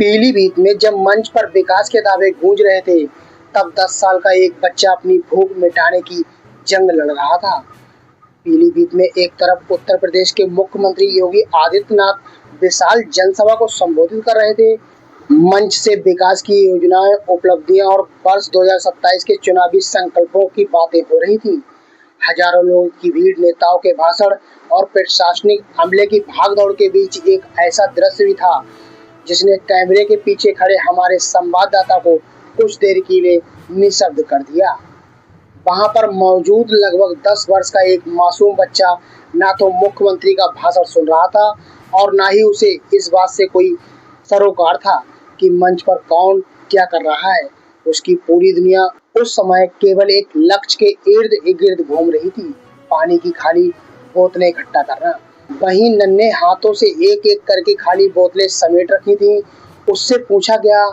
पीलीभीत में जब मंच पर विकास के दावे गूंज रहे थे, तब 10 साल का एक बच्चा अपनी भूख मिटाने की जंग लड़ रहा था। पीलीभीत में एक तरफ उत्तर प्रदेश के मुख्यमंत्री योगी आदित्यनाथ विशाल जनसभा को संबोधित कर रहे थे। मंच से विकास की योजनाएं, उपलब्धियां और वर्ष 2027 के चुनावी संकल्पों की बातें हो रही थी। हजारों लोगों की भीड़, नेताओं के भाषण और प्रशासनिक अमले की भागदौड़ के बीच एक ऐसा दृश्य भी था जिसने कैमरे के पीछे खड़े हमारे संवाददाता को कुछ देर के लिए निशब्द कर दिया। वहां पर मौजूद लगभग 10 वर्ष का एक मासूम बच्चा ना तो मुख्यमंत्री का भाषण सुन रहा था और ना ही उसे इस बात से कोई सरोकार था कि मंच पर कौन क्या कर रहा है। उसकी पूरी दुनिया उस समय केवल एक लक्ष्य के इर्द गिर्द घूम रही थी, पानी की खाली बोतलें इकट्ठा करना। वहीं नन्हे हाथों से एक एक करके खाली बोतलें समेट रखी थी। उससे पूछा गया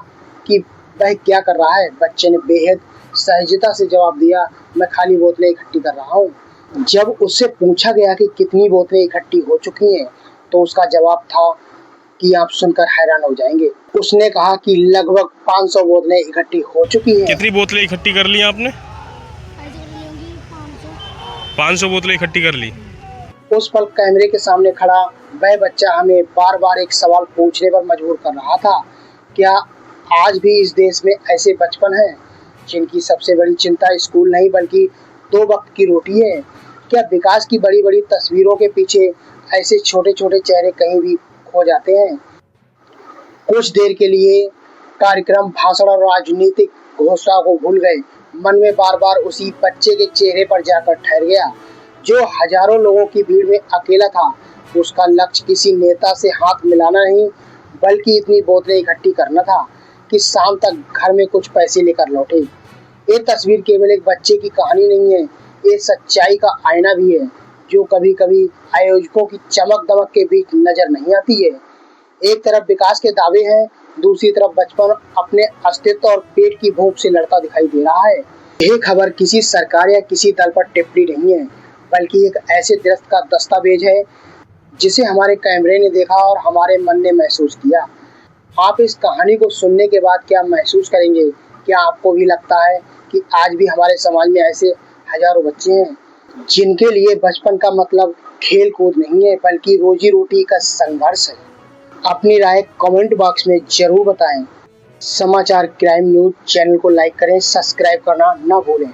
कि वह क्या कर रहा है। बच्चे ने बेहद सहजता से जवाब दिया, मैं खाली बोतलें इकट्ठी कर रहा हूँ। जब उससे पूछा गया कि कितनी बोतलें इकट्ठी हो चुकी हैं, तो उसका जवाब था कि आप सुनकर हैरान हो जाएंगे। उसने कहा कि लगभग 500 बोतलें इकट्ठी हो चुकी हैं। कितनी बोतलें इकट्ठी कर ली आपने? 500 बोतलें इकट्ठी कर ली। उस पल कैमरे के सामने खड़ा वह बच्चा हमें बार बार एक सवाल पूछने पर मजबूर कर रहा था। क्या आज भी इस देश में ऐसे बचपन हैं जिनकी सबसे बड़ी चिंता स्कूल नहीं बल्कि 2 वक्त की रोटी है? क्या विकास की बड़ी बड़ी तस्वीरों के पीछे ऐसे छोटे छोटे चेहरे कहीं भी खो जाते हैं? कुछ देर के लिए कार्यक्रम, भाषण और राजनीतिक घोषणा को भूल गए। मन में बार बार उसी बच्चे के चेहरे पर जाकर ठहर गया जो हजारों लोगों की भीड़ में अकेला था। उसका लक्ष्य किसी नेता से हाथ मिलाना नहीं बल्कि इतनी बोतलें इकट्ठी करना था कि शाम तक घर में कुछ पैसे लेकर लौटे। ये तस्वीर केवल एक बच्चे की कहानी नहीं है, ये सच्चाई का आईना भी है जो कभी कभी आयोजकों की चमक दमक के बीच नजर नहीं आती है। एक तरफ विकास के दावे हैं, दूसरी तरफ बचपन अपने अस्तित्व और पेट की भूख से लड़ता दिखाई दे रहा है। यह खबर किसी सरकार या किसी दल पर टिप्पणी नहीं है, बल्कि एक ऐसे दृश्य का दस्तावेज है जिसे हमारे कैमरे ने देखा और हमारे मन ने महसूस किया। आप इस कहानी को सुनने के बाद क्या महसूस करेंगे? क्या आपको भी लगता है कि आज भी हमारे समाज में ऐसे हजारों बच्चे हैं जिनके लिए बचपन का मतलब खेल कूद नहीं है बल्कि रोजी रोटी का संघर्ष है? अपनी राय कमेंट बॉक्स में जरूर बताएं। समाचार क्राइम न्यूज चैनल को लाइक करें, सब्सक्राइब करना ना भूलें।